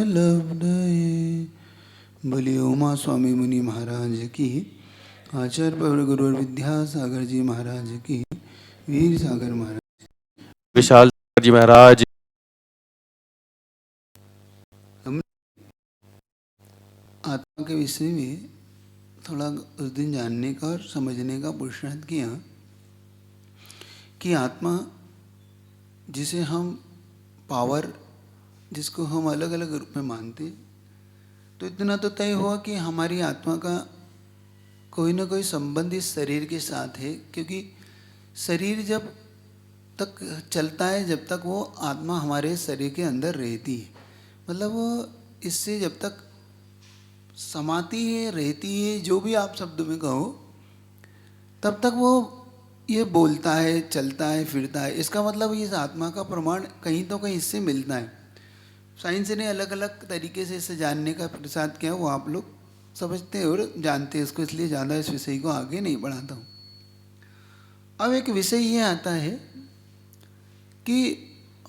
लब्धये। बोलिए उमा स्वामी मुनि महाराज की, आचार्य प्रवर गुरुवर विद्यासागर जी महाराज की, वीर सागर महाराज, विशाल सागर जी महाराज। हम आत्मा के विषय में थोड़ा उस दिन जानने का और समझने का पुरुषार्थ किया कि आत्मा जिसे हम पावर, जिसको हम अलग अलग रूप में मानते, तो इतना तो तय हुआ कि हमारी आत्मा का कोई ना कोई संबंध इस शरीर के साथ है, क्योंकि शरीर जब तक चलता है, जब तक वो आत्मा हमारे शरीर के अंदर रहती है, मतलब वो इससे जब तक समाती है, रहती है, जो भी आप शब्द में कहो, तब तक वो ये बोलता है, चलता है, फिरता है। इसका मतलब इस आत्मा का प्रमाण कहीं तो कहीं इससे मिलता है। साइंस ने अलग अलग तरीके से इसे जानने का प्रसाद किया, वो आप लोग समझते हैं और जानते हैं इसको, इसलिए ज़्यादा इस विषय को आगे नहीं बढ़ाता हूँ। अब एक विषय ये आता है कि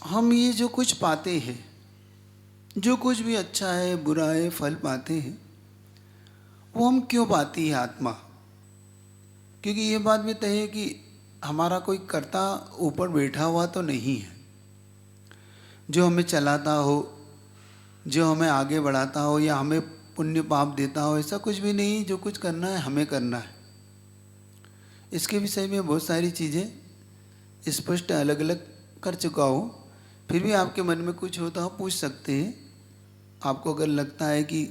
हम ये जो कुछ पाते हैं, जो कुछ भी अच्छा है बुरा है फल पाते हैं, वो हम क्यों पाती है आत्मा? क्योंकि ये बात भी तय है कि हमारा कोई कर्ता ऊपर बैठा हुआ तो नहीं है जो हमें चलाता हो, जो हमें आगे बढ़ाता हो या हमें पुण्य पाप देता हो, ऐसा कुछ भी नहीं। जो कुछ करना है हमें करना है। इसके विषय में बहुत सारी चीज़ें स्पष्ट अलग अलग कर चुका हूँ। फिर भी आपके मन में कुछ होता हो पूछ सकते हैं। आपको अगर लगता है कि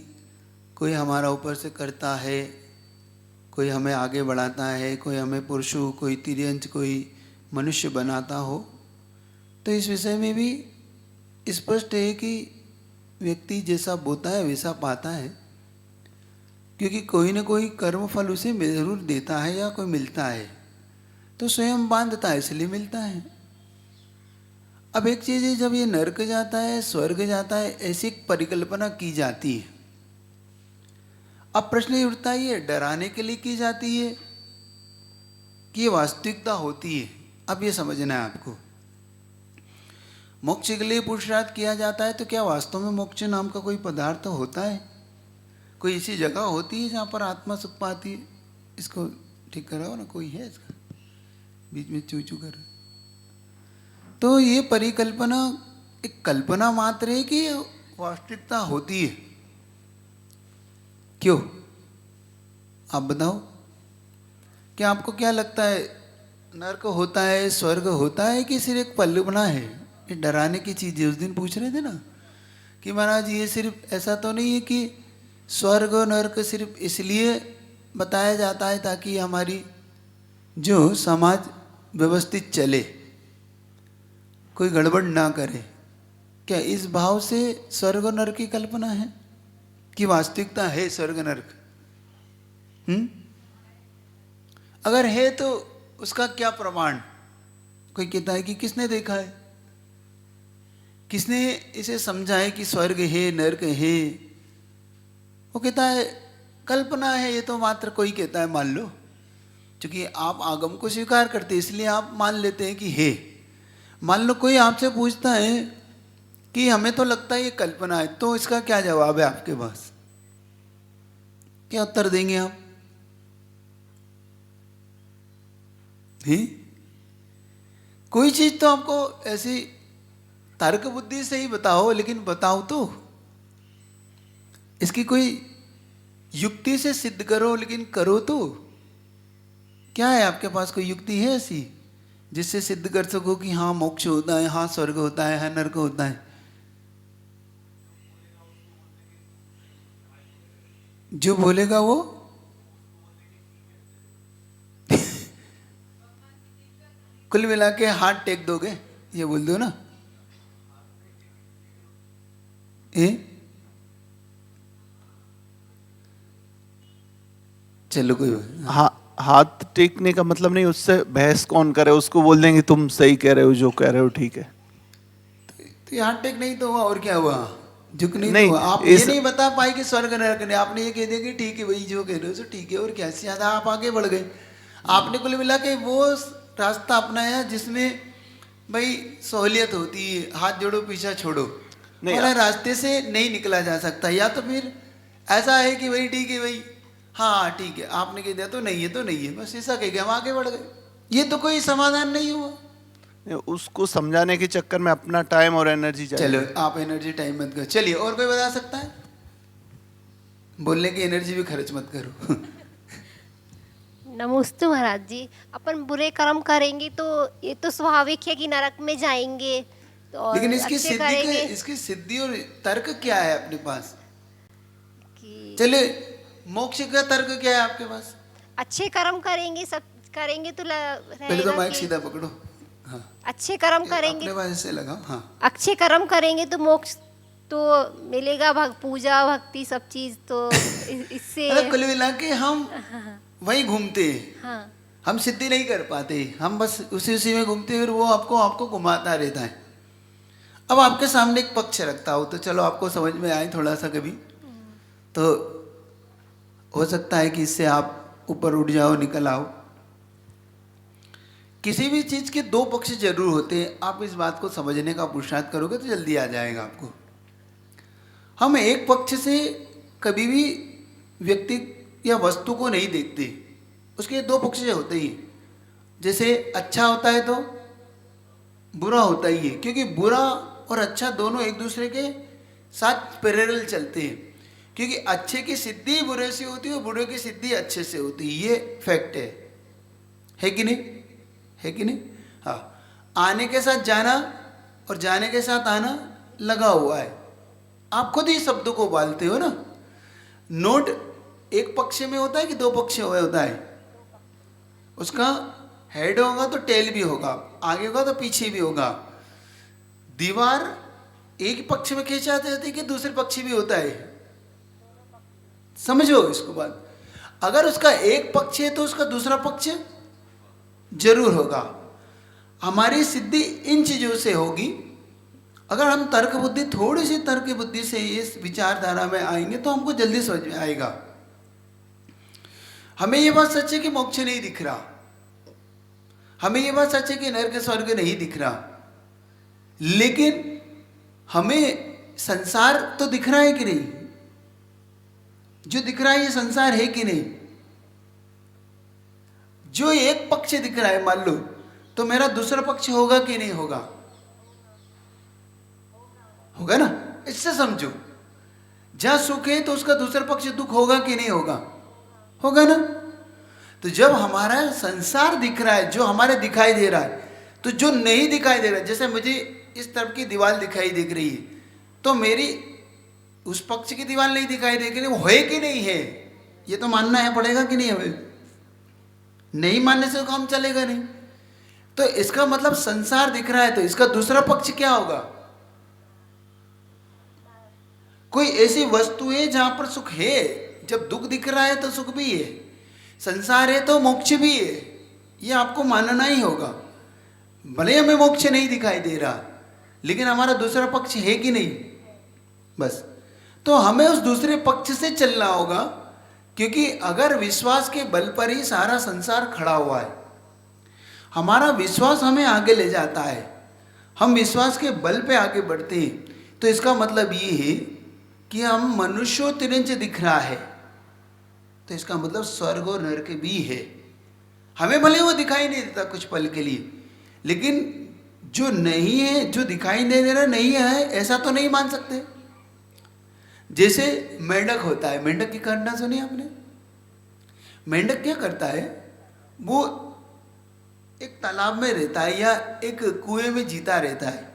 कोई हमारा ऊपर से करता है, कोई हमें आगे बढ़ाता है, कोई हमें पुरुषु, कोई तिर्यंच, कोई मनुष्य बनाता हो, तो इस विषय में भी स्पष्ट है कि व्यक्ति जैसा बोता है वैसा पाता है, क्योंकि कोई न कोई कर्म फल उसे जरूर देता है या कोई मिलता है, तो स्वयं बांधता है इसलिए मिलता है। अब एक चीज़ है, जब ये नरक जाता है, स्वर्ग जाता है, ऐसी एक परिकल्पना की जाती है। अब प्रश्न ये उठता है, ये डराने के लिए की जाती है कि ये वास्तविकता होती है? अब ये समझना है आपको। मोक्ष के लिए पुरुषार्थ किया जाता है, तो क्या वास्तव में मोक्ष नाम का कोई पदार्थ होता है? कोई ऐसी जगह होती है जहाँ पर आत्मा सुख पाती है? इसको ठीक कराओ ना, कोई है इसका बीच में चू चू कर। तो ये परिकल्पना एक कल्पना मात्र है कि वास्तविकता होती है? क्यों आप बताओ। क्या आपको क्या लगता है, नरक होता है, स्वर्ग होता है, कि सिर्फ एक कल्पना है? ये डराने की चीज़ है। उस दिन पूछ रहे थे ना कि महाराज ये सिर्फ ऐसा तो नहीं है कि स्वर्ग और नरक सिर्फ इसलिए बताया जाता है ताकि हमारी जो समाज व्यवस्थित चले, कोई गड़बड़ ना करे? क्या इस भाव से स्वर्ग और नरक की कल्पना है कि वास्तविकता है स्वर्ग नरक? अगर है तो उसका क्या प्रमाण? कोई कहता है कि किसने देखा है, किसने इसे समझा है कि स्वर्ग है नरक है? वो कहता है कल्पना है, ये तो मात्र कोई कहता है मान लो। क्योंकि आप आगम को स्वीकार करते इसलिए आप मान लेते हैं कि है। मान लो कोई आपसे पूछता है कि हमें तो लगता है ये कल्पना है, तो इसका क्या जवाब है आपके पास? क्या उत्तर देंगे आप? कोई चीज तो आपको ऐसी तर्क बुद्धि से ही बताओ, लेकिन बताओ तो। इसकी कोई युक्ति से सिद्ध करो, लेकिन करो तो। क्या है आपके पास? कोई युक्ति है ऐसी जिससे सिद्ध कर सको कि हाँ मोक्ष होता है, हाँ स्वर्ग होता है, हाँ नरक होता है? जो बोलेगा वो कुल मिला के हाथ टेक दोगे, ये बोल दो ना। चलो कोई हाथ टेकने का मतलब नहीं, उससे बहस कौन करे, उसको बोल देंगे तुम सही कह रहे हो, जो कह रहे हो ठीक है। तो ये हाथ टेक नहीं तो हुआ और क्या हुआ? झुक नहीं तो हुआ। आप ये नहीं बता पाए कि स्वर्ग नरक ने, आपने ये कह दिया कि ठीक है भाई जो कह रहे हो सो ठीक है, और क्या ज्यादा आप आगे बढ़ गए। आपने कुल मिला के वो रास्ता अपनाया जिसमें भाई सहूलियत होती है, हाथ जोड़ो पीछा छोड़ो। नहीं, वाला रास्ते से नहीं निकला जा सकता। या तो फिर ऐसा है कि वही ठीक है, वही हाँ ठीक है, आपने कह दिया तो नहीं है तो नहीं है, बस ऐसा कह के हम आगे बढ़ गए। ये तो कोई समाधान नहीं हुआ। उसको समझाने के चक्कर में अपना टाइम और एनर्जी चलो आप एनर्जी टाइम मत करो। चलिए और कोई बता सकता है? बोलने की एनर्जी भी खर्च मत करो। नमस्ते महाराज जी। अपन बुरे कर्म करेंगे तो ये तो स्वाभाविक है कि नरक में जाएंगे, तो और लेकिन इसकी अच्छे सिद्धि करेंगे के, इसकी सिद्धि और तर्क क्या है अपने पास? कि चलिए मोक्ष का तर्क क्या है आपके पास? अच्छे कर्म करेंगे, सब करेंगे तो पहले तो रहेगा माइक कि सीधा पकड़ो। हाँ अच्छे कर्म करेंगे, अपने पास ऐसे लगाओ। हाँ अच्छे कर्म करेंगे तो मोक्ष तो मिलेगा, पूजा भक्ति सब चीज तो इससे मतलब कुल मिला के हम वहीं घूमते हैं। हाँ हम सिद्धि नहीं कर पाते, हम बस उसी में घूमते हैं और वो आपको घुमाता रहता है। अब आपके सामने एक पक्ष रखता हो तो चलो आपको समझ में आए थोड़ा सा कभी, तो हो सकता है कि इससे आप ऊपर उठ जाओ, निकल आओ। किसी भी चीज के दो पक्ष जरूर होते हैं। आप इस बात को समझने का पुरुषार्थ करोगे तो जल्दी आ जाएगा आपको। हम एक पक्ष से कभी भी व्यक्ति या वस्तु को नहीं देखते, उसके दो पक्ष होते ही। जैसे अच्छा होता है तो बुरा होता ही है, क्योंकि बुरा और अच्छा दोनों एक दूसरे के साथ पैरेलल चलते हैं। क्योंकि अच्छे की सिद्धि बुरे से होती है और बुरे की सिद्धि अच्छे से होती है, ये फैक्ट है कि नहीं? है कि नहीं? हाँ, आने के साथ जाना और जाने के साथ आना लगा हुआ है। आप खुद ही शब्दों को उबालते हो ना। नोट एक पक्ष में होता है कि दो पक्ष में होता है? उसका हेड होगा तो टेल भी होगा, आगे होगा तो पीछे भी होगा। दीवार एक पक्ष में खींचा जाती है कि दूसरे पक्ष भी होता है? समझो इसको बात। अगर उसका एक पक्ष है तो उसका दूसरा पक्ष जरूर होगा। हमारी सिद्धि इन चीजों से होगी। अगर हम तर्क बुद्धि, थोड़ी सी तर्क बुद्धि से इस विचारधारा में आएंगे तो हमको जल्दी समझ में आएगा। हमें ये बात सच है कि मोक्ष नहीं दिख रहा, हमें ये बात सच है कि नरक स्वर्ग नहीं दिख रहा, लेकिन हमें संसार तो दिख रहा है कि नहीं? जो दिख रहा है ये संसार है कि नहीं? जो एक पक्ष दिख रहा है मान लो, तो मेरा दूसरा पक्ष होगा कि नहीं होगा? होगा ना। इससे समझो, जहां सुख है तो उसका दूसरा पक्ष दुख होगा कि नहीं होगा? होगा ना। तो जब हमारा संसार दिख रहा है, जो हमारे दिखाई दे रहा है, तो जो नहीं दिखाई दे रहा है, जैसे मुझे इस तरफ की दीवार दिखाई दिख रही है, तो मेरी उस पक्ष की दीवार नहीं दिखाई दे रही, वो है कि नहीं है? ये तो मानना है पड़ेगा कि नहीं? हमें नहीं मानने से काम चलेगा नहीं। तो इसका मतलब संसार दिख रहा है तो इसका दूसरा पक्ष क्या होगा? कोई ऐसी वस्तु है जहां पर सुख है। जब दुख दिख रहा है तो सुख भी है, संसार है तो मोक्ष भी है। ये आपको मानना ही होगा। भले हमें मोक्ष नहीं दिखाई दे रहा, लेकिन हमारा दूसरा पक्ष है कि नहीं? बस, तो हमें उस दूसरे पक्ष से चलना होगा। क्योंकि अगर विश्वास के बल पर ही सारा संसार खड़ा हुआ है, हमारा विश्वास हमें आगे ले जाता है, हम विश्वास के बल पे आगे बढ़ते हैं, तो इसका मतलब ये है कि हम मनुष्य तिरंज दिख रहा है, तो इसका मतलब स्वर्ग और नरक भी है। हमें भले वो दिखाई नहीं देता कुछ पल के लिए, लेकिन जो नहीं है, जो दिखाई नहीं दे रहा नहीं है, ऐसा तो नहीं मान सकते। जैसे मेंढक होता है, मेंढक की घटना सुनी आपने? मेंढक क्या करता है, वो एक तालाब में रहता है या एक कुएं में जीता रहता है।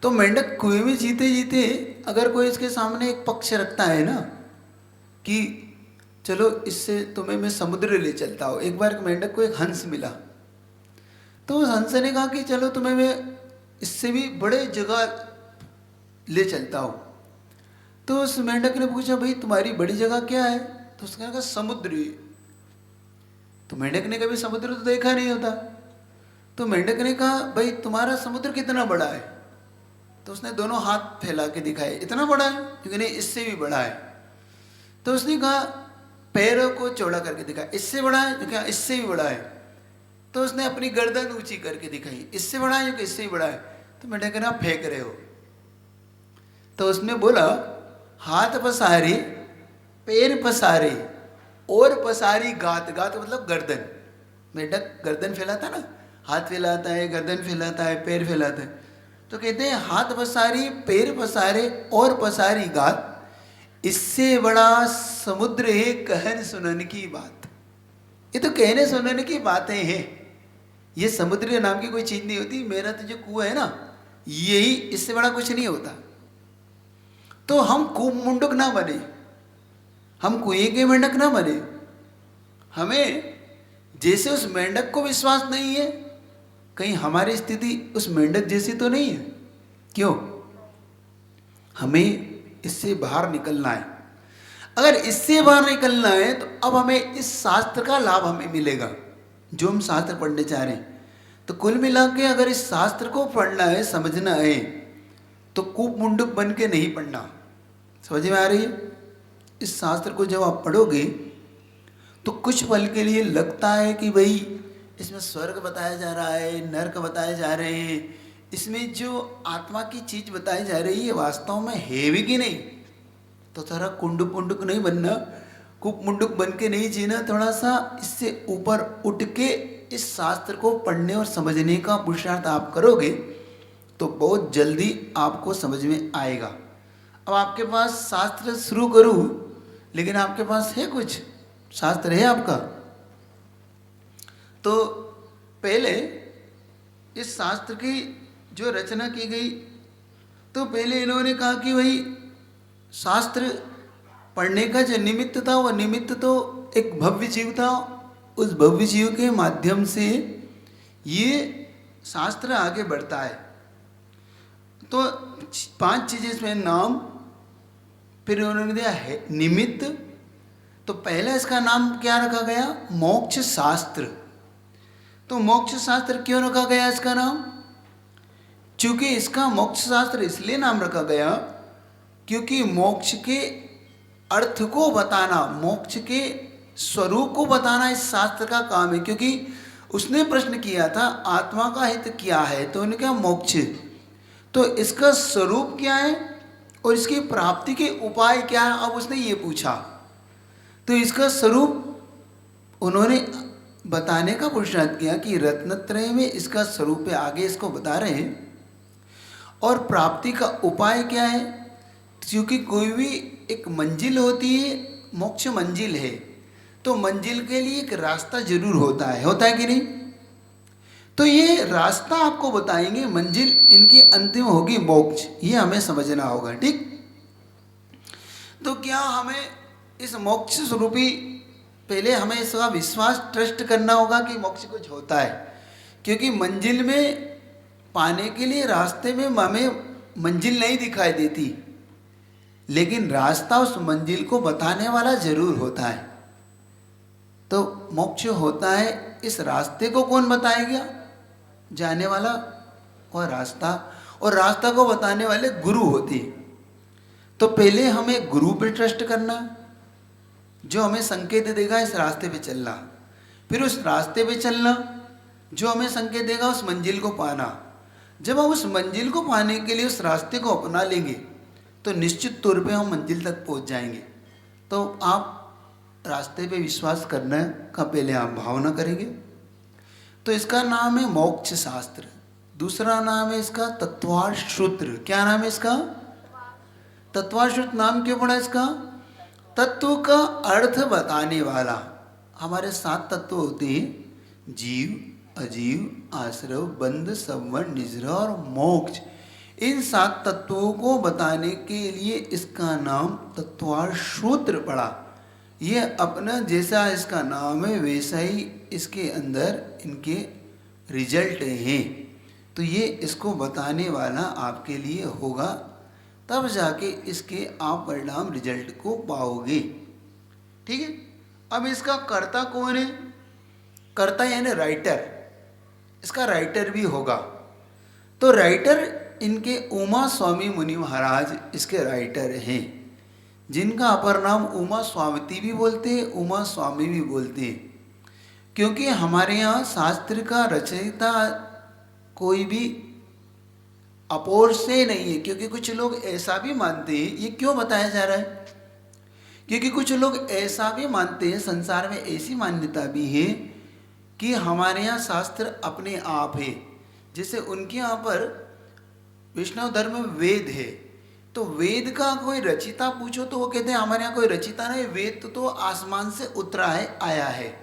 तो मेंढक कुएं में जीते जीते अगर कोई इसके सामने एक पक्ष रखता है ना कि चलो इससे तुम्हें मैं समुद्र ले चलता हूँ। एक बार एक मेंढक को एक हंस मिला, तो उस हंस ने कहा कि चलो तुम्हें मैं इससे भी बड़े जगह ले चलता हूँ। तो उस मेंढक ने पूछा, भाई तुम्हारी बड़ी जगह क्या है? तो उसने कहा समुद्र। तो मेंढक ने कभी समुद्र तो देखा नहीं होता। तो मेंढक ने कहा, भाई तुम्हारा समुद्र कितना बड़ा है? तो उसने दोनों हाथ फैला के दिखाए, इतना बड़ा है? क्योंकि नहीं, इससे भी बड़ा है। तो उसने कहा पैरों को चौड़ा करके दिखाया, इससे बड़ा है? जो क्या, इससे भी बड़ा है। तो उसने अपनी गर्दन ऊंची करके दिखाई, इससे बड़ा है? जो कि इससे भी बड़ा है। तो मेंढक ने कहा फेंक रहे हो। तो उसने बोला हाथ पसारे, पैर पसारे और पसारी गात। गात मतलब गर्दन। मेंढक गर्दन फैलाता ना, हाथ फैलाता है, गर्दन फैलाता है, पैर फैलाता है। तो कहते हैं हाथ पसारी, पैर पसारे और पसारी गात, इससे बड़ा समुद्र है कहन सुनन की बात। ये तो कहने सुनने की बातें हैं। ये समुद्र नाम की कोई चीज नहीं होती। मेरा तो जो कुआं है ना, यही, इससे बड़ा कुछ नहीं होता। तो हम कूप मुंडक ना बने, हम कुएं के मेंढक ना बने। हमें जैसे उस मेंढक को विश्वास नहीं है, कहीं हमारी स्थिति उस मेंढक जैसी तो नहीं है। क्यों? हमें इससे बाहर निकलना है। अगर इससे बाहर निकलना है तो अब हमें इस शास्त्र का लाभ हमें मिलेगा, जो हम शास्त्र पढ़ने चाह रहे हैं। तो कुल मिला के अगर इस शास्त्र को पढ़ना है, समझना है, तो कूप मुंडक बन के नहीं पढ़ना। समझ में आ रही है? इस शास्त्र को जब आप पढ़ोगे तो कुछ पल के लिए लगता है कि भाई इसमें स्वर्ग बताया जा रहा है, नरक बताए जा रहे हैं, इसमें जो आत्मा की चीज बताई जा रही है वास्तव में है भी कि नहीं। तो थोड़ा कुंडुक पुंडुक नहीं बनना, कुप मुंडुक बन के नहीं जीना। थोड़ा सा इससे ऊपर उठ के इस शास्त्र को पढ़ने और समझने का पुरुषार्थ आप करोगे तो बहुत जल्दी आपको समझ में आएगा। अब आपके पास शास्त्र शुरू करूँ, लेकिन आपके पास है कुछ शास्त्र है आपका? तो पहले इस शास्त्र की जो रचना की गई, तो पहले इन्होंने कहा कि भाई शास्त्र पढ़ने का जो निमित्त था, वह निमित्त तो एक भव्य जीव था। उस भव्य जीव के माध्यम से ये शास्त्र आगे बढ़ता है। तो 5 चीजें इसमें नाम, फिर उन्होंने दिया है निमित्त। तो पहला इसका नाम क्या रखा गया? मोक्ष शास्त्र। तो मोक्ष शास्त्र क्यों रखा गया इसका नाम? क्योंकि इसका मोक्ष शास्त्र इसलिए नाम रखा गया क्योंकि मोक्ष के अर्थ को बताना, मोक्ष के स्वरूप को बताना इस शास्त्र का काम है। क्योंकि उसने प्रश्न किया था आत्मा का हित क्या है, तो उन्होंने कहा मोक्ष। तो इसका स्वरूप क्या है और इसकी प्राप्ति के उपाय क्या है, अब उसने ये पूछा। तो इसका स्वरूप उन्होंने बताने का पुरुषार्थ किया कि रत्नत्रय में इसका स्वरूप है, आगे इसको बता रहे हैं। और प्राप्ति का उपाय क्या है? क्योंकि कोई भी एक मंजिल होती है, मोक्ष मंजिल है, तो मंजिल के लिए एक रास्ता जरूर होता है कि नहीं? तो ये रास्ता आपको बताएंगे, मंजिल इनकी अंतिम होगी मोक्ष, ये हमें समझना होगा। ठीक? तो क्या हमें इस मोक्ष स्वरूपी, पहले हमें इसका विश्वास ट्रस्ट करना होगा कि मोक्ष कुछ होता है। क्योंकि मंजिल में पाने के लिए रास्ते में हमें मंजिल नहीं दिखाई देती, लेकिन रास्ता उस मंजिल को बताने वाला जरूर होता है। तो मोक्ष होता है, इस रास्ते को कौन बताएगा? जाने वाला और रास्ता, और रास्ता को बताने वाले गुरु होते हैं। तो पहले हमें गुरु पे ट्रस्ट करना, जो हमें संकेत देगा इस रास्ते पे चलना, फिर उस रास्ते पे चलना जो हमें संकेत देगा उस मंजिल को पाना। जब हम उस मंजिल को पाने के लिए उस रास्ते को अपना लेंगे तो निश्चित तौर पे हम मंजिल तक पहुंच जाएंगे। तो आप रास्ते पे विश्वास करने का पहले आप भावना करेंगे। तो इसका नाम है मोक्ष शास्त्र। दूसरा नाम है इसका तत्वाश्रुत्र। क्या नाम है इसका? तत्वाश्रुत। नाम क्यों पड़ा इसका? तत्व का अर्थ बताने वाला। हमारे 7 तत्व होते हैं, जीव, अजीव, आश्रव, बंध, संवरण, निजरा और मोक्ष। इन 7 तत्वों को बताने के लिए इसका नाम तत्वाश्रुत्र पड़ा। ये अपना जैसा इसका नाम है वैसा ही इसके अंदर इनके रिजल्ट हैं। तो ये इसको बताने वाला आपके लिए होगा, तब जाके इसके आप परिणाम रिजल्ट को पाओगे। ठीक है? अब इसका कर्ता कौन है? कर्ता यानी राइटर। इसका राइटर भी होगा। तो राइटर इनके उमा स्वामी मुनि महाराज इसके राइटर हैं, जिनका अपर नाम उमा स्वामिती भी बोलते हैं, उमा स्वामी भी बोलते हैं। क्योंकि हमारे यहाँ शास्त्र का रचयिता कोई भी अपौरुषेय नहीं है, क्योंकि कुछ लोग ऐसा भी मानते हैं, ये क्यों बताया जा रहा है, क्योंकि कुछ लोग ऐसा भी मानते हैं, संसार में ऐसी मान्यता भी है कि हमारे यहाँ शास्त्र अपने आप है। जैसे उनके यहाँ पर वैष्णव धर्म में वेद है, तो वेद का कोई रचिता पूछो तो वो कहते हैं हमारे यहाँ कोई रचिता नहीं, वेद तो आसमान से उतरा है, आया है।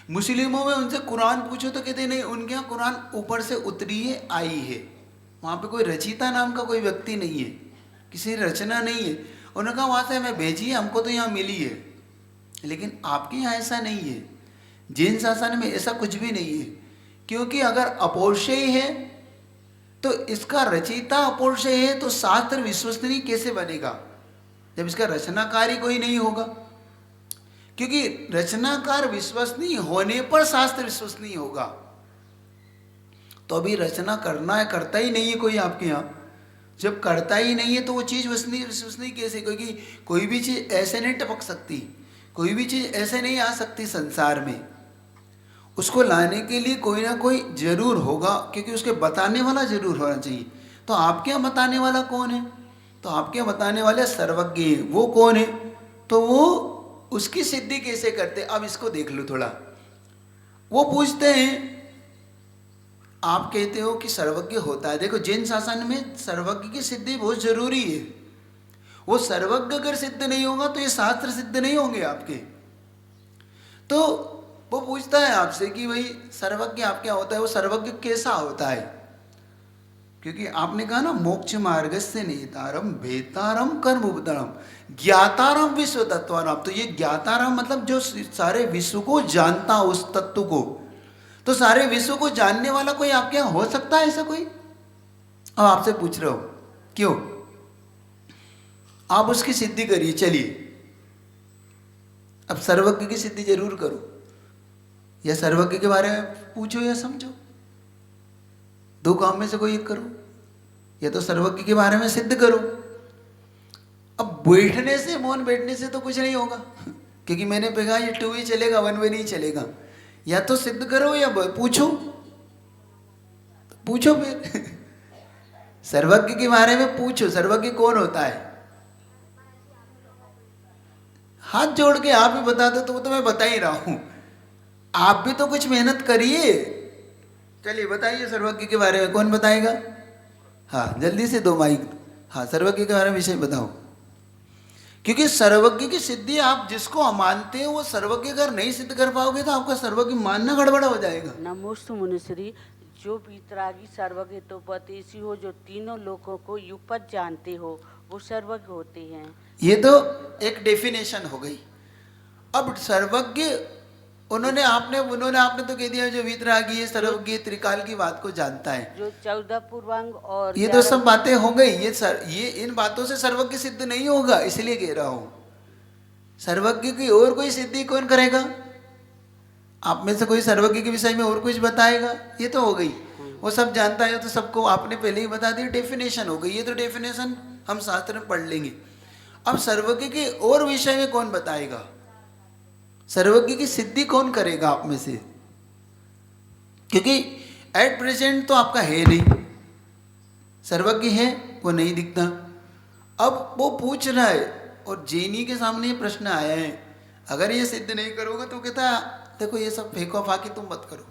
मुस्लिमों में उनसे कुरान पूछो तो कहते नहीं, उनके यहाँ कुरान ऊपर से उतरी है, आई है। वहाँ पे कोई रचिता नाम का कोई व्यक्ति नहीं है, किसी रचना नहीं है। उन्होंने कहा वहाँ से हमें भेजी है, हमको तो यहाँ मिली है। लेकिन आपके यहाँ ऐसा नहीं है, जैन शासन में ऐसा कुछ भी नहीं है। क्योंकि अगर अपौरुषेय है तो इसका रचयिता अपौरुषेय है, तो शास्त्र विश्वसनीय कैसे बनेगा जब इसका रचनाकार ही कोई नहीं होगा। क्योंकि रचनाकार विश्वसनीय होने पर शास्त्र विश्वसनीय होगा। तो अभी रचना करना है, करता ही नहीं है कोई आपके यहाँ। जब करता ही नहीं है तो वो चीज़ विश्वसनीय कैसे, क्योंकि कोई भी चीज़ ऐसे नहीं टपक सकती, कोई भी चीज़ ऐसे नहीं आ सकती संसार में। उसको लाने के लिए कोई ना कोई जरूर होगा, क्योंकि उसके बताने वाला जरूर होना चाहिए। तो आपके यहाँ बताने वाला कौन है, तो आपके यहाँ बताने वाले सर्वज्ञ है। वो कौन है, तो वो उसकी सिद्धि कैसे करते। अब इसको देख लो थोड़ा। वो पूछते हैं, आप कहते हो कि सर्वज्ञ होता है। देखो जैन शासन में सर्वज्ञ की सिद्धि बहुत जरूरी है। वो सर्वज्ञ अगर सिद्ध नहीं होगा तो ये शास्त्र सिद्ध नहीं होंगे आपके। तो वो पूछता है आपसे कि भाई सर्वज्ञ आप क्या होता है, वो सर्वज्ञ कैसा होता है। क्योंकि आपने कहा ना, मोक्ष मार्गस्य नेतारम भेतारम कर्म उपतरम ज्ञातारम विश्व तत्वानाम। तो ये ज्ञातारम मतलब जो सारे विश्व को जानता, उस तत्व को। तो सारे विश्व को जानने वाला कोई आपके यहाँ हो सकता है ऐसा कोई। अब आपसे पूछ रहे हो क्यों, आप उसकी सिद्धि करिए। चलिए अब सर्वज्ञ की सिद्धि जरूर करो, या सर्वज्ञ के बारे में पूछो या समझो। दो काम में से कोई एक करो, या तो सर्वज्ञ के बारे में सिद्ध करो। अब बैठने से, मौन बैठने से तो कुछ नहीं होगा, क्योंकि मैंने कहा ये 2 वे चलेगा, 1 वे नहीं चलेगा। या तो सिद्ध करो या पूछो। तो पूछो फिर सर्वज्ञ के बारे में पूछो, सर्वज्ञ कौन होता है। हाथ जोड़ के आप ही बता दो तो वो तो मैं बता ही रहा हूं। आप भी तो कुछ मेहनत करिए। चलिए बताइए सर्वज्ञ के बारे में, कौन बताएगा। हाँ जल्दी से दो माइक। हाँ सर्वज्ञ के बारे में विषय बताओ। क्योंकि सर्वज्ञ की सिद्धि आप जिसको मानते हैं वो सर्वज्ञ अगर नहीं सिद्ध कर पाओगे तो आपका सर्वज्ञ मानना गड़बड़ा हो जाएगा। नमोस्तु मुनिश्री, जो वीतरागी सर्वज्ञ तोपदेशी हो, जो तीनों लोगों को युगपत जानते हो, वो सर्वज्ञ होते हैं। ये तो एक डेफिनेशन हो गई। अब सर्वज्ञ उन्होंने आपने तो कह दिया जो वीतरागी है सर्वज्ञ त्रिकाल की बात को जानता है, जो 14 पूर्वांग और ये तो सब बातें हो गई। ये इन बातों से सर्वज्ञ सिद्ध नहीं होगा, इसलिए कह रहा हूं। सर्वज्ञ की और कोई सिद्धि कौन करेगा। आप में से कोई सर्वज्ञ के विषय में और कुछ बताएगा। ये तो हो गई, वो सब जानता है तो सबको आपने पहले ही बता दिया, डेफिनेशन हो गई। ये तो डेफिनेशन हम शास्त्र में पढ़ लेंगे। अब सर्वज्ञ के और विषय में कौन बताएगा, सर्वज्ञ की सिद्धि कौन करेगा आप में से। क्योंकि एट प्रेजेंट तो आपका है नहीं, सर्वज्ञ है वो नहीं दिखता। अब वो पूछ रहा है और जेनी के सामने ये प्रश्न आया है, अगर ये सिद्ध नहीं करोगे तो कहता है देखो ये सब फेंको फाकी तुम मत करो।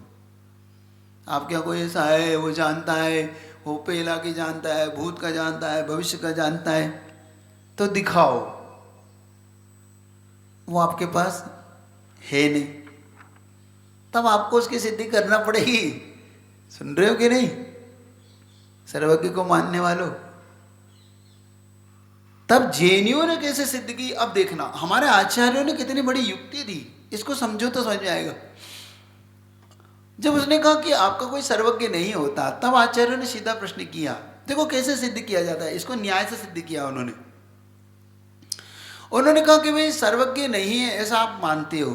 आप क्या कोई ऐसा है वो जानता है, वो पहला की जानता है, भूत का जानता है, भविष्य का जानता है, तो दिखाओ। वो आपके पास है नहीं, तब आपको उसकी सिद्धि करना पड़ेगी। सुन रहे हो कि नहीं सर्वज्ञ को मानने वालों। तब जैनियों ने कैसे सिद्ध की, अब देखना हमारे आचार्यों ने कितनी बड़ी युक्ति दी, इसको समझो तो समझ में आएगा। जब उसने कहा कि आपका कोई सर्वज्ञ नहीं होता, तब आचार्यों ने सीधा प्रश्न किया, देखो कैसे सिद्ध किया जाता है। इसको न्याय से सिद्ध किया उन्होंने कहा कि भाई सर्वज्ञ नहीं है ऐसा आप मानते हो,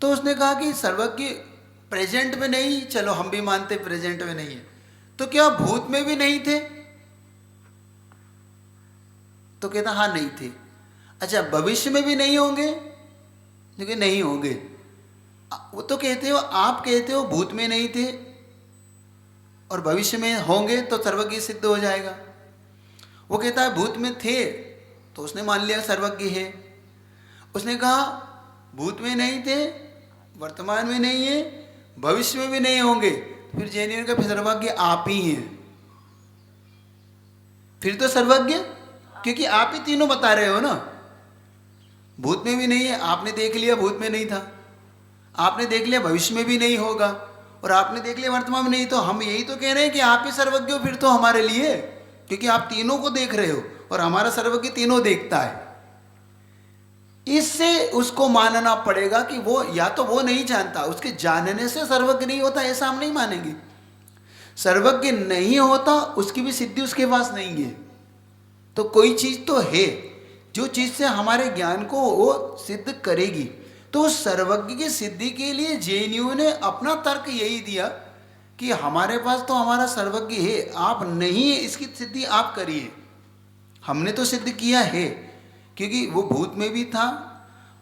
तो उसने कहा कि सर्वज्ञ प्रेजेंट में नहीं, चलो हम भी मानते प्रेजेंट में नहीं है, तो क्या भूत में भी नहीं थे। तो कहता हाँ नहीं थे। अच्छा भविष्य में भी नहीं होंगे, क्योंकि नहीं होंगे। वो तो कहते हो, आप कहते हो भूत में नहीं थे, और भविष्य में होंगे तो सर्वज्ञ सिद्ध हो जाएगा। वो कहता है भूत में थे तो उसने मान लिया सर्वज्ञ है। उसने कहा भूत में नहीं थे, वर्तमान में नहीं है, भविष्य में भी नहीं होंगे, फिर जैनियों का फिर सर्वज्ञ आप ही हैं। फिर तो सर्वज्ञ, क्योंकि आप ही तीनों बता रहे हो ना। भूत में भी नहीं है, आपने देख लिया भूत में नहीं था, आपने देख लिया भविष्य में भी नहीं होगा, और आपने देख लिया वर्तमान में नहीं, तो हम यही तो कह रहे हैं कि आप ही सर्वज्ञ हो फिर तो हमारे लिए, क्योंकि आप तीनों को देख रहे हो और हमारा सर्वज्ञ तीनों देखता है। इससे उसको मानना पड़ेगा कि वो या तो वो नहीं जानता, उसके जानने से सर्वज्ञ नहीं होता, ऐसा हम नहीं मानेंगे। सर्वज्ञ नहीं होता, उसकी भी सिद्धि उसके पास नहीं है। तो कोई चीज तो है जो चीज से हमारे ज्ञान को वो सिद्ध करेगी। तो उस सर्वज्ञ की सिद्धि के लिए जैनियों ने अपना तर्क यही दिया कि हमारे पास तो हमारा सर्वज्ञ है, आप नहीं है, इसकी सिद्धि आप करिए। हमने तो सिद्ध किया है, क्योंकि वो भूत में भी था,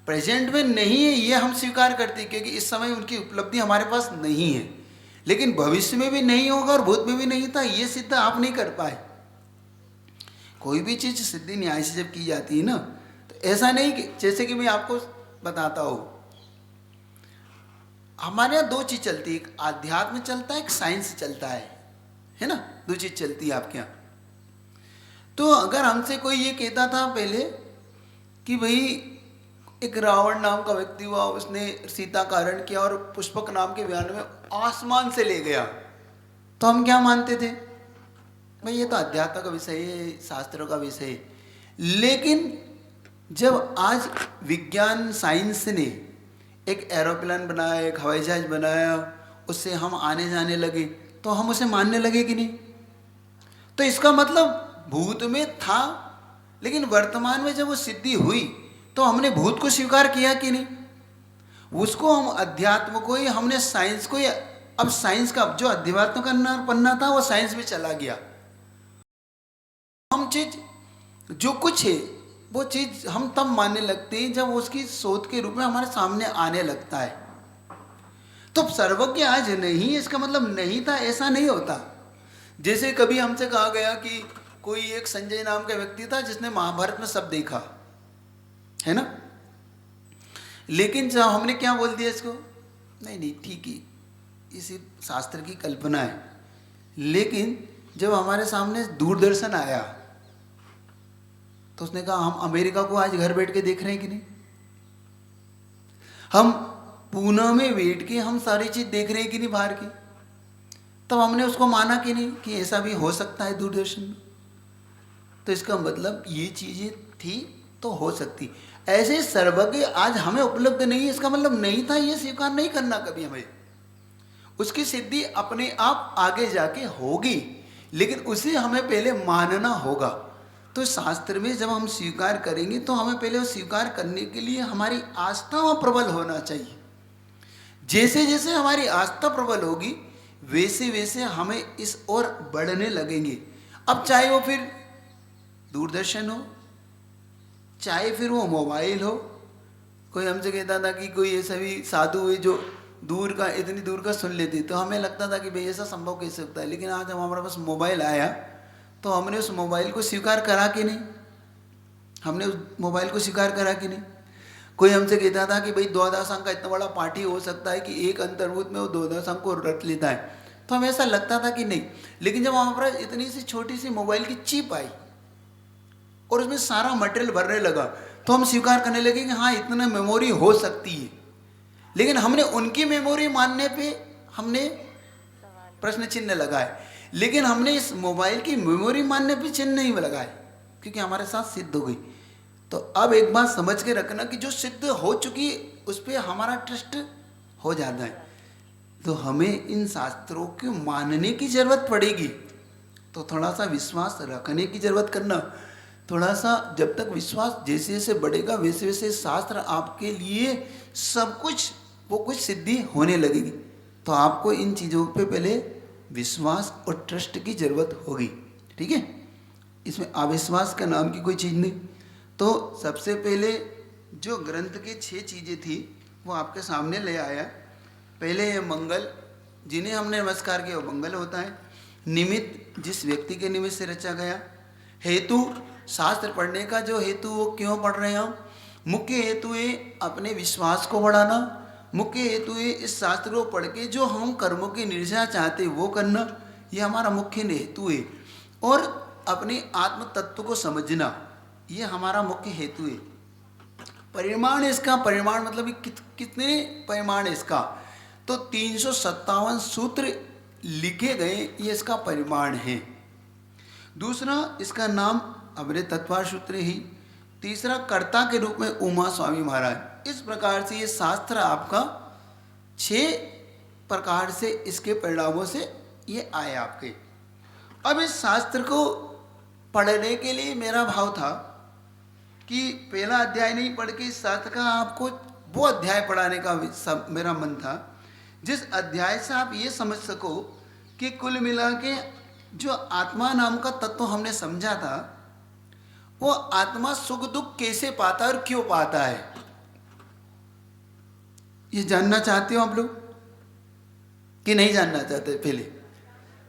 प्रेजेंट में नहीं है, ये हम स्वीकार करते हैं, क्योंकि इस समय उनकी उपलब्धि हमारे पास नहीं है। लेकिन भविष्य में भी नहीं होगा और भूत में भी नहीं था, ये सिद्ध आप नहीं कर पाए। कोई भी चीज सिद्धि न्याय से जब की जाती है ना, तो ऐसा नहीं कि जैसे कि मैं आपको बताता हूं, हमारे यहाँ दो चीज चलती है, एक आध्यात्म चलता है, एक साइंस चलता है ना, दो चीज चलती है आपके यहाँ। तो अगर हमसे कोई ये कहता था पहले कि भाई एक रावण नाम का व्यक्ति हुआ, उसने सीता का हरण किया और पुष्पक नाम के बयान में आसमान से ले गया, तो हम क्या मानते थे, भाई ये तो अध्यात्म का विषय है, शास्त्रों का विषय है। लेकिन जब आज विज्ञान साइंस ने एक एरोप्लेन बनाया, एक हवाई जहाज बनाया, उससे हम आने जाने लगे, तो हम उसे मानने लगे कि नहीं। तो इसका मतलब भूत में था, लेकिन वर्तमान में जब वो सिद्धि हुई तो हमने भूत को स्वीकार किया कि नहीं। उसको हम अध्यात्म को ही, हमने साइंस को ही, अब साइंस का जो अध्यात्म का पन्ना था वो साइंस में चला गया। हम चीज जो कुछ है वो चीज हम तब मानने लगते हैं जब उसकी शोध के रूप में हमारे सामने आने लगता है। तो सर्वज्ञ आज नहीं, इसका मतलब नहीं था, ऐसा नहीं होता। जैसे कभी हमसे कहा गया कि कोई एक संजय नाम का व्यक्ति था जिसने महाभारत में सब देखा है ना, लेकिन जब हमने क्या बोल दिया इसको, नहीं नहीं ठीक है, इसी शास्त्र की कल्पना है। लेकिन जब हमारे सामने दूरदर्शन आया तो उसने कहा हम अमेरिका को आज घर बैठ के देख रहे हैं कि नहीं, हम पूना में बैठ के हम सारी चीज देख रहे हैं कि नहीं बाहर की। तब हमने उसको माना कि नहीं कि ऐसा भी हो सकता है दूरदर्शन में। तो इसका मतलब ये चीजें थी तो हो सकती, ऐसे सर्वज्ञ आज हमें उपलब्ध नहीं है, इसका मतलब नहीं था, ये स्वीकार नहीं करना कभी हमें। उसकी सिद्धि अपने आप आगे जाके होगी, लेकिन उसे हमें पहले मानना होगा। तो शास्त्र में जब हम स्वीकार करेंगे तो हमें पहले वो स्वीकार करने के लिए हमारी आस्था वहाँ प्रबल होना चाहिए। जैसे जैसे हमारी आस्था प्रबल होगी वैसे वैसे हमें इस ओर बढ़ने लगेंगे। अब चाहे वो फिर दूरदर्शन हो, चाहे फिर वो मोबाइल हो। कोई हमसे कहता था कि कोई ऐसा भी साधु हुए जो दूर का, इतनी दूर का सुन लेते, तो हमें लगता था कि भाई ऐसा संभव कैसे होता है। लेकिन आज हमारे पास मोबाइल आया तो हमने उस मोबाइल को स्वीकार करा कि नहीं, हमने उस मोबाइल को स्वीकार करा कि नहीं। कोई हमसे कहता था कि भाई द्वादश अंक का इतना बड़ा पाठी हो सकता है कि एक अंतर्भूत में वो द्वादश अंक को रट लेता है, तो हमें ऐसा लगता था कि नहीं। लेकिन जब हमारे पास इतनी सी छोटी सी मोबाइल की चिप आई और उसमें सारा मटेरियल भरने लगा, तो हम स्वीकार करने लगे कि हाँ इतना मेमोरी हो सकती है। लेकिन हमने उनकी मेमोरी मानने पे हमने प्रश्न चिन्ह लगाए, लेकिन हमने इस मोबाइल की मेमोरी मानने पे चिन्ह नहीं लगाए, क्योंकि हमारे साथ सिद्ध हो गई। तो अब एक बात समझ के रखना कि जो सिद्ध हो चुकी उस पर हमारा ट्रस्ट हो जाता है। तो हमें इन शास्त्रों को मानने की जरूरत पड़ेगी, तो थोड़ा सा विश्वास रखने की जरूरत करना। थोड़ा सा जब तक विश्वास जैसे जैसे बढ़ेगा वैसे वैसे शास्त्र आपके लिए सब कुछ वो कुछ सिद्धि होने लगेगी। तो आपको इन चीज़ों पे पहले विश्वास और ट्रस्ट की जरूरत होगी, ठीक है। इसमें अविश्वास का नाम की कोई चीज़ नहीं। तो सबसे पहले जो ग्रंथ के 6 चीज़ें थी वो आपके सामने ले आया। पहले ये मंगल, जिन्हें हमने नमस्कार किया वो मंगल होता है। निमित्त जिस व्यक्ति के निमित्त से रचा गया। हेतु शास्त्र पढ़ने का जो हेतु वो क्यों पढ़ रहे हैं हम। मुख्य हेतु है अपने विश्वास को बढ़ाना। मुख्य हेतु है इस शास्त्र को पढ़ के जो हम कर्मों की निर्जरा चाहते वो करना, ये हमारा मुख्य हेतु है। और अपने आत्म तत्व को समझना, ये हमारा मुख्य हेतु है। परिमाण इसका, परिमाण मतलब कितने परिमाण इसका, तो 357 सूत्र लिखे गए, ये इसका परिमाण है। दूसरा इसका नाम अमृत तत्वार सूत्र ही। तीसरा कर्ता के रूप में उमा स्वामी महाराज। इस प्रकार से ये शास्त्र आपका 6 प्रकार से इसके परिणामों से ये आए आपके। अब इस शास्त्र को पढ़ने के लिए मेरा भाव था कि पहला अध्याय नहीं पढ़ के इस शास्त्र का आपको वो अध्याय पढ़ाने का मेरा मन था जिस अध्याय से आप ये समझ सको कि कुल मिला के जो आत्मा नाम का तत्व हमने समझा था, वो आत्मा सुख दुख कैसे पाता है और क्यों पाता है, ये जानना चाहते हो आप लोग कि नहीं जानना चाहते पहले?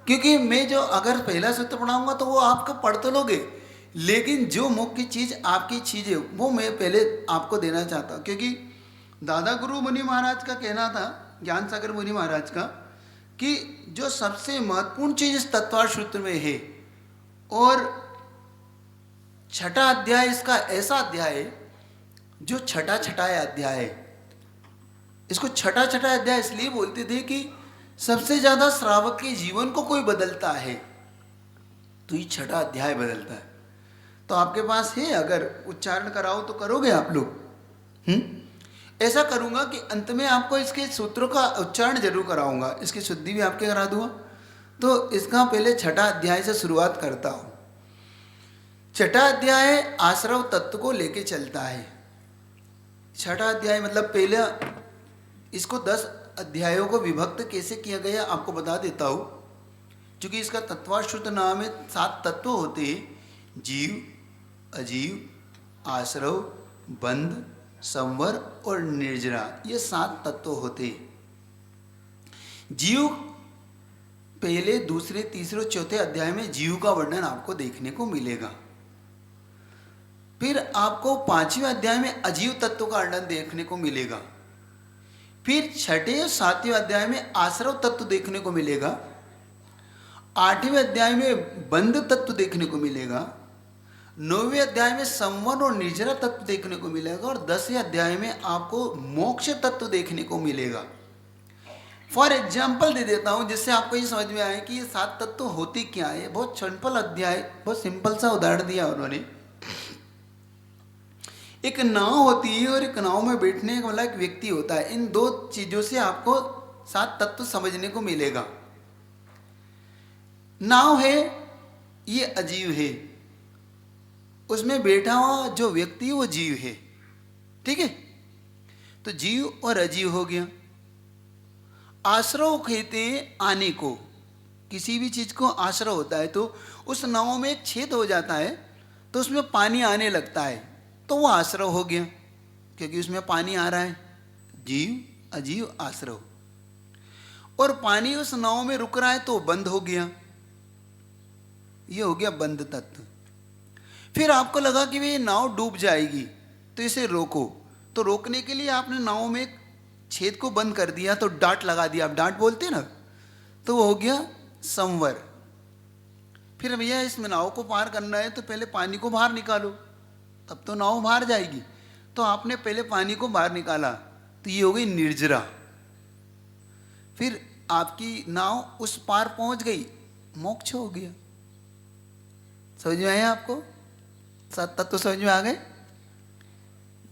क्योंकि मैं जो अगर पहला सूत्र पढ़ाऊंगा तो वो आपको पढ़ तो लोगे, लेकिन जो मुख्य चीज़ आपकी चीज़ है वो मैं पहले आपको देना चाहता हूँ। क्योंकि दादा गुरु मुनि महाराज का कहना था, ज्ञान सागर मुनि महाराज का, कि जो सबसे महत्वपूर्ण चीज़ इस तत्वार सूत्र में है, और छठा अध्याय इसका ऐसा अध्याय है जो छठा अध्याय है। इसको छठा अध्याय इसलिए बोलते थे कि सबसे ज़्यादा श्रावक के जीवन को कोई बदलता है तो ये छठा अध्याय बदलता है। तो आपके पास है, अगर उच्चारण कराओ तो करोगे आप लोग? ऐसा करूँगा कि अंत में आपको इसके सूत्रों का उच्चारण जरूर कराऊंगा, इसकी शुद्धि भी आपके करा दूंगा। तो इसका पहले छठा अध्याय से शुरुआत करता हूँ। छठा अध्याय आश्रव तत्व को लेके चलता है। छठा अध्याय मतलब पहले इसको 10 अध्यायों को विभक्त कैसे किया गया आपको बता देता हूँ। क्योंकि इसका तत्वाश्रुत नाम है, 7 तत्व होते हैं, जीव, अजीव, आश्रव, बंध, संवर और निर्जरा, ये 7 तत्व होते। जीव पहले, दूसरे, तीसरे, चौथे अध्याय में जीव का वर्णन आपको देखने को मिलेगा। फिर आपको 5वें अध्याय में अजीव तत्व का वर्णन देखने को मिलेगा। फिर 6ठे और 7वें अध्याय में आश्रव तत्व देखने को मिलेगा। 8वें अध्याय में बंध तत्व देखने को मिलेगा। 9वें अध्याय में संवर और निर्जरा तत्व देखने को मिलेगा। और 10वें अध्याय में आपको मोक्ष तत्व देखने को मिलेगा। फॉर एग्जाम्पल दे देता हूँ जिससे आपको ये समझ में आए कि ये 7 तत्व होते क्या है। बहुत सिंपल अध्याय, बहुत सिंपल सा उदाहरण दिया उन्होंने। एक नाव होती है और एक नाव में बैठने वाला एक व्यक्ति होता है। इन 2 चीजों से आपको 7 तत्व समझने को मिलेगा। नाव है, ये अजीव है, उसमें बैठा हुआ जो व्यक्ति वो जीव है। ठीक है, तो जीव और अजीव हो गया। आश्रव कहते हैं आने को, किसी भी चीज को आश्रव होता है तो उस नाव में एक छेद हो जाता है तो उसमें पानी आने लगता है तो वो आश्रव हो गया, क्योंकि उसमें पानी आ रहा है। जीव, अजीव, आश्रव। और पानी उस नाव में रुक रहा है तो बंद हो गया, ये हो गया बंद तत्व। फिर आपको लगा कि ये नाव डूब जाएगी तो इसे रोको। तो रोकने के लिए आपने नाव में एक छेद को बंद कर दिया, तो डांट लगा दिया, आप डांट बोलते ना, तो वो हो गया संवर। फिर भैया इस नाव को पार करना है तो पहले पानी को बाहर निकालो, तब तो नाव बाहर जाएगी। तो आपने पहले पानी को बाहर निकाला तो ये हो गई निर्जरा। फिर आपकी नाव उस पार पहुंच गई, मोक्ष हो गया। समझ में आया आपको? 7 तत्व समझ में आ गए?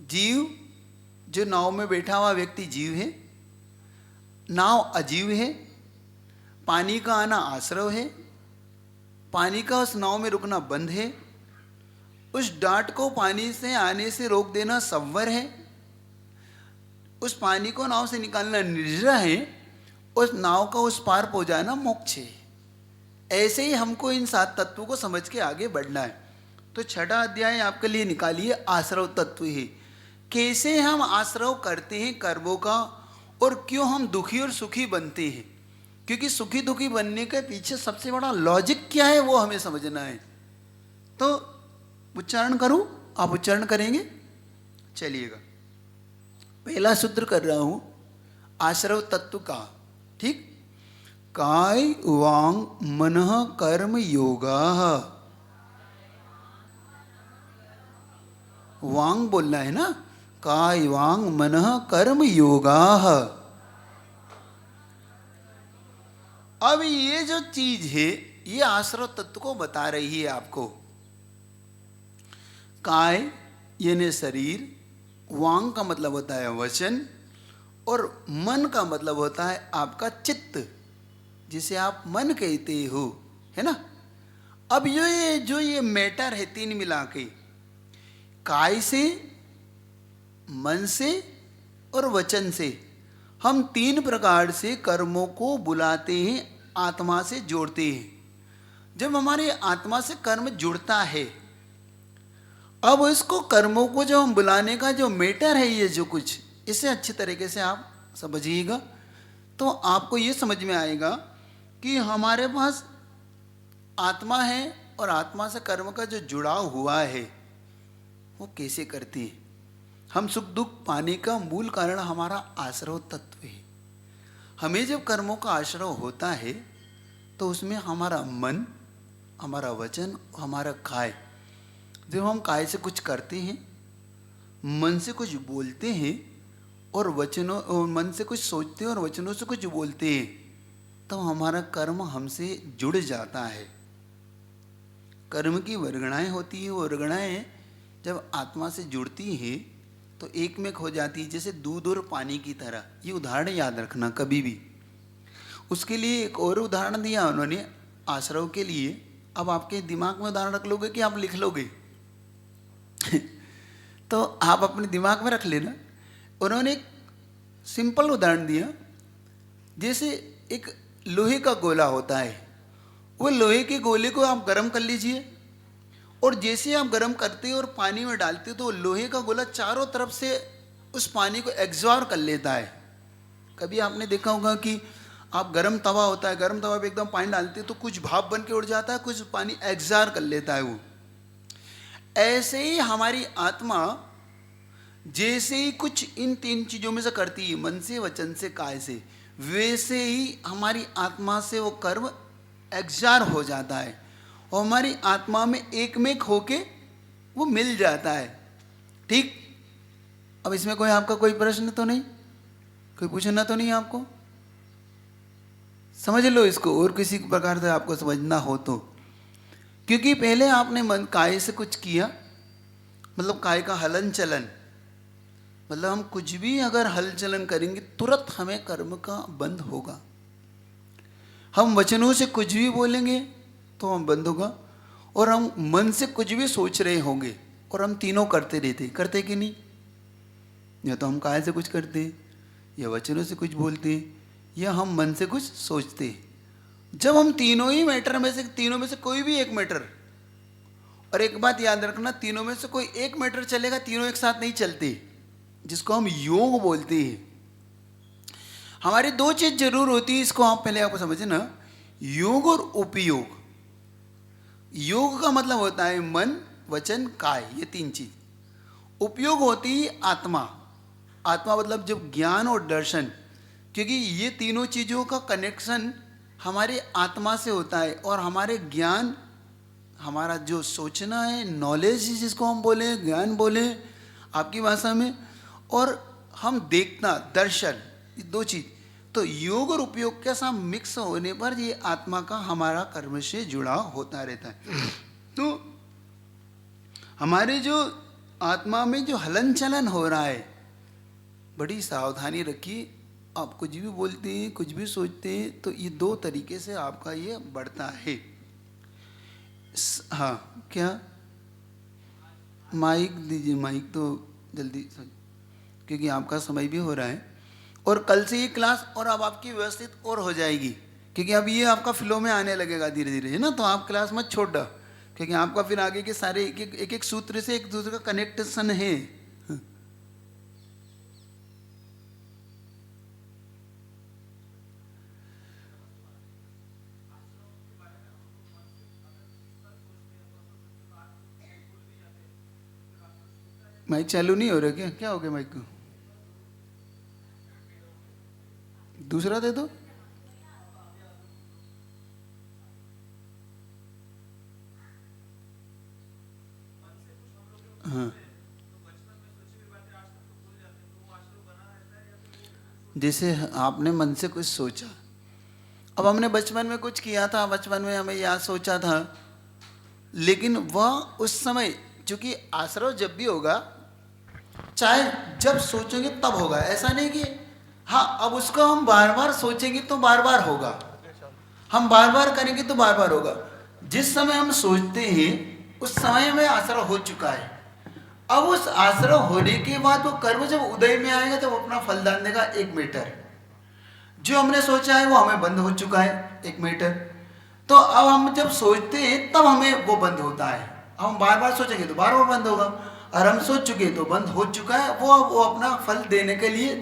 जीव, जो नाव में बैठा हुआ व्यक्ति जीव है। नाव अजीव है। पानी का आना आश्रव है। पानी का उस नाव में रुकना बंद है। उस डांट को पानी से आने से रोक देना संवर है। उस पानी को नाव से निकालना निर्जरा है। उस नाव का उस पार पहुंचाना मोक्ष है। ऐसे ही हमको इन 7 तत्वों को समझ के आगे बढ़ना है। तो छठा अध्याय आपके लिए निकालिए, आश्रव तत्व है। कैसे हम आश्रव करते हैं कर्मों का और क्यों हम दुखी और सुखी बनते हैं, क्योंकि सुखी दुखी बनने के पीछे सबसे बड़ा लॉजिक क्या है वो हमें समझना है। तो उच्चारण करूं, आप उच्चारण करेंगे? चलिएगा, पहला सूत्र कर रहा हूं आश्रव तत्व का। ठीक, काय वांग मनः कर्म योगा। वांग बोलना है ना, काय वांग मनः कर्म योगा। अब ये जो चीज है ये आश्रव तत्व को बता रही है आपको। काय यानी शरीर, वांग का मतलब होता है वचन, और मन का मतलब होता है आपका चित्त, जिसे आप मन कहते हो, है ना। अब जो ये मैटर है तीन मिला के, काय से, मन से और वचन से, हम तीन प्रकार से कर्मों को बुलाते हैं, आत्मा से जोड़ते हैं। जब हमारी आत्मा से कर्म जुड़ता है, अब इसको कर्मों को जो हम बुलाने का जो मैटर है, ये जो कुछ, इसे अच्छी तरीके से आप समझिएगा तो आपको ये समझ में आएगा कि हमारे पास आत्मा है और आत्मा से कर्म का जो जुड़ाव हुआ है वो कैसे करती है। हम सुख दुख पाने का मूल कारण हमारा आश्रव तत्व है। हमें जब कर्मों का आश्रव होता है तो उसमें हमारा मन, हमारा वचन, हमारा काय, जब हम काय से कुछ करते हैं, मन से कुछ बोलते हैं और वचनों, और मन से कुछ सोचते हैं और वचनों से कुछ बोलते हैं, तो हमारा कर्म हमसे जुड़ जाता है। कर्म की वर्गणाएं होती है, वो वर्गणाएं जब आत्मा से जुड़ती हैं तो एक में हो जाती है, जैसे दूध और पानी की तरह। ये उदाहरण याद रखना कभी भी। उसके लिए एक और उदाहरण दिया उन्होंने आश्रव के लिए। अब आपके दिमाग में उदाहरण रख लोगे कि आप लिख लोगे? तो आप अपने दिमाग में रख लेना। उन्होंने एक सिंपल उदाहरण दिया, जैसे एक लोहे का गोला होता है, वो लोहे के गोले को आप गर्म कर लीजिए, और जैसे आप गर्म करते हो और पानी में डालते हो तो लोहे का गोला चारों तरफ से उस पानी को एग्जॉर्ब कर लेता है। कभी आपने देखा होगा कि आप गर्म तवा होता है, गर्म तवा पे एकदम पानी डालते हो तो कुछ भाप बन के उड़ जाता है, कुछ पानी एग्जॉर्ब कर लेता है वो। ऐसे ही हमारी आत्मा जैसे ही कुछ इन तीन चीजों में से करती है, मन से, वचन से, काय से, वैसे ही हमारी आत्मा से वो कर्म एग्जॉर्ब हो जाता है और हमारी आत्मा में एक में होके वो मिल जाता है। ठीक, अब इसमें कोई आपका कोई प्रश्न तो नहीं, कोई पूछना तो नहीं आपको? समझ लो इसको, और किसी प्रकार से आपको समझना हो तो। क्योंकि पहले आपने मन काय से कुछ किया, मतलब काय का हलन चलन, मतलब हम कुछ भी अगर हल चलन करेंगे तुरंत हमें कर्म का बंध होगा। हम वचनों से कुछ भी बोलेंगे तो हम बंद होगा, और हम मन से कुछ भी सोच रहे होंगे, और हम तीनों करते रहते, करते कि नहीं? या तो हम काय से कुछ करते, या वचनों से कुछ बोलते, या हम मन से कुछ सोचते। जब हम तीनों ही मैटर में से, तीनों में से कोई भी एक मैटर, और एक बात याद रखना, तीनों में से कोई एक मैटर चलेगा, तीनों एक साथ नहीं चलते, जिसको हम योग बोलते हैं। हमारी दो चीज जरूर होती है, इसको आप पहले आपको समझना, योग और उपयोग। योग का मतलब होता है मन, वचन, काय, ये तीन चीज। उपयोग होती है आत्मा। आत्मा मतलब जब ज्ञान और दर्शन, क्योंकि ये तीनों चीजों का कनेक्शन हमारे आत्मा से होता है, और हमारे ज्ञान, हमारा जो सोचना है, नॉलेज जिसको हम बोले, ज्ञान बोले आपकी भाषा में, और हम देखना, दर्शन, ये दो चीज। तो योग और उपयोग के साथ मिक्स होने पर ये आत्मा का हमारा कर्म से जुड़ाव होता रहता है। तो हमारे जो आत्मा में जो हलन चलन हो रहा है, बड़ी सावधानी रखिए। आप कुछ भी बोलते हैं, कुछ भी सोचते हैं, तो ये दो तरीके से आपका ये बढ़ता है। हाँ, क्या माइक दीजिए, माइक तो जल्दी, क्योंकि आपका समय भी हो रहा है, और कल से ये क्लास और अब आपकी व्यवस्थित और हो जाएगी, क्योंकि अब ये आपका फ्लो में आने लगेगा धीरे धीरे, है ना। तो आप क्लास मत छोड़ दो, क्योंकि आपका फिर आगे के सारे एक एक सूत्र से एक दूसरे का कनेक्शन है। माइक चालू नहीं हो रहा क्या? क्या हो गया माइक को? दूसरा दे दो। हाँ, जैसे आपने मन से कुछ सोचा, अब हमने बचपन में कुछ किया था, बचपन में हमें याद सोचा था, लेकिन वह उस समय, चूंकि आश्रव जब भी होगा, चाहे जब सोचेंगे तब होगा, ऐसा नहीं कि हाँ अब उसको हम बार बार सोचेंगे तो बार बार होगा, हम बार बार करेंगे तो बार बार होगा। जिस समय हम सोचते हैं उस समय में आश्रव हो चुका है। अब उस आश्रव होने के बाद वो कर्म जब उदय में आएगा तो वो अपना फलदान देगा 1 मीटर। जो हमने सोचा है वो हमें बंद हो चुका है 1 मीटर। तो अब हम जब सोचते हैं तब हमें वो बंद होता है। हम बार बार सोचेंगे तो बार बार बंद होगा, और हम सोच चुके तो बंद हो चुका है। वो अपना फल देने के लिए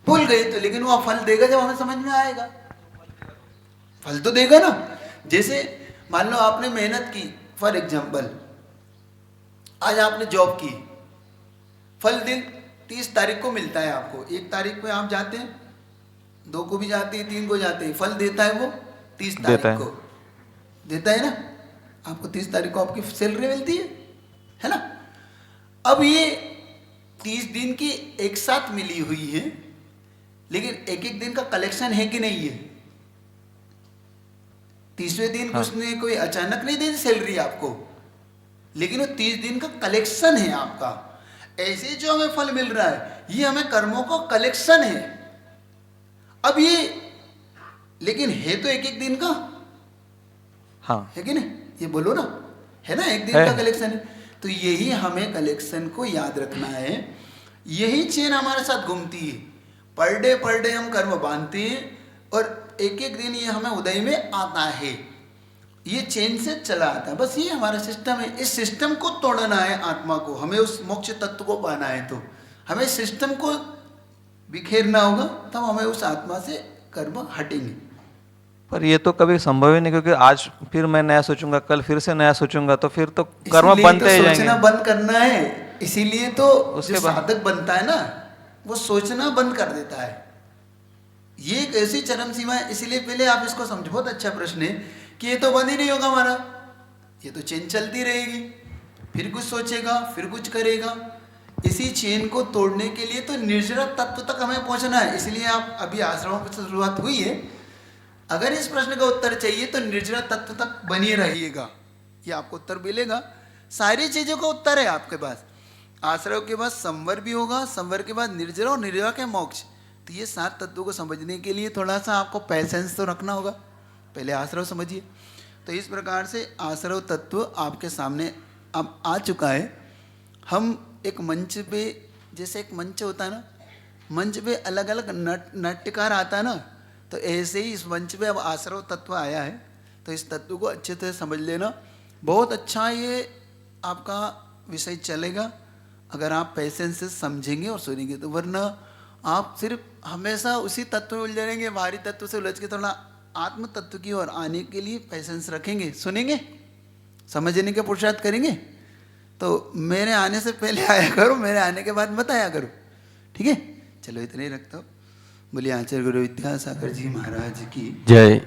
भूल गए तो, लेकिन वो फल देगा जब हमें समझ में आएगा। फल तो देगा ना। जैसे मान लो आपने मेहनत की, फॉर एग्जाम्पल आज आपने जॉब की, फल दिन 30 तारीख को मिलता है आपको। 1 तारीख को आप जाते हैं, 2 को भी जाते हैं, 3 को जाते हैं, फल देता है वो 30 तारीख को देता है ना। आपको 30 तारीख को आपकी सैलरी मिलती है ना। अब ये 30 दिन की एक साथ मिली हुई है, लेकिन एक एक दिन का कलेक्शन है कि नहीं है। 30वें दिन उसने कोई अचानक नहीं दी सैलरी आपको, लेकिन वो 30 दिन का कलेक्शन है आपका। ऐसे जो हमें फल मिल रहा है ये हमें कर्मों का कलेक्शन है। अब ये लेकिन है तो एक एक दिन का, हाँ है कि नहीं? ये बोलो ना, है ना, एक दिन का कलेक्शन है। तो यही हमें कलेक्शन को याद रखना है। यही चेन हमारे साथ घूमती है। पर डे हम कर्म बांधते हैं और एक एक दिन ये हमें उदय में आता है। ये चेन से चला आता है। बस ये हमारा सिस्टम है। इस सिस्टम को तोड़ना है आत्मा को, हमें उस मोक्ष तत्व को पाना है। तो हमें सिस्टम को बिखेरना होगा, तब हमें उस आत्मा से कर्म हटेंगे। पर ये तो कभी संभव ही नहीं, क्योंकि आज फिर मैं नया सोचूंगा, कल फिर से नया सोचूंगा, तो फिर तो कर्म बनते ही जाएंगे। सोचना बंद करना है, इसीलिए तो उसके जो बाद साधक बनता है ना, वो सोचना बंद कर देता है। ये एक ऐसी चरम सीमा है। इसीलिए पहले आप इसको समझो। बहुत अच्छा प्रश्न है कि ये तो बंद ही नहीं होगा हमारा, ये तो चेन चलती रहेगी। फिर कुछ सोचेगा, फिर कुछ करेगा। इसी चेन को तोड़ने के लिए तो निर्जरा तत्व तक हमें पहुंचना है। इसलिए आप अभी आश्रमों पर शुरुआत हुई है। अगर इस प्रश्न का उत्तर चाहिए तो निर्जरा तत्व तक बनी रहिएगा, ये आपको उत्तर मिलेगा। सारी चीजों का उत्तर है आपके पास। आश्रम के बाद संवर भी होगा, संवर के बाद निर्जरा, और निर्जरा के मोक्ष। तो ये 7 तत्वों को समझने के लिए थोड़ा सा आपको पैसेंस तो रखना होगा। पहले आश्रव समझिए। तो इस प्रकार से आश्रव तत्व आपके सामने अब आ चुका है। हम एक मंच पे, जैसे एक मंच होता है ना, मंच पे अलग अलग नाट्यकार आता है ना, तो ऐसे ही इस मंच पे अब आश्रव तत्व आया है। तो इस तत्व को अच्छे से समझ लेना। बहुत अच्छा ये आपका विषय चलेगा अगर आप पेशेंस से समझेंगे और सुनेंगे। तो वरना आप सिर्फ हमेशा उसी तत्व में उलझ जाएंगे। बाहरी तत्व से उलझ के थोड़ा आत्म तत्व की ओर आने के लिए पेशेंस रखेंगे, सुनेंगे, समझने के पुरुषार्थ करेंगे। तो मेरे आने से पहले आया करो, मेरे आने के बाद मत आया करो, ठीक है? चलो इतने ही रखता हूँ। बोलिए आचार्य गुरु विद्यासागर जी महाराज की जय।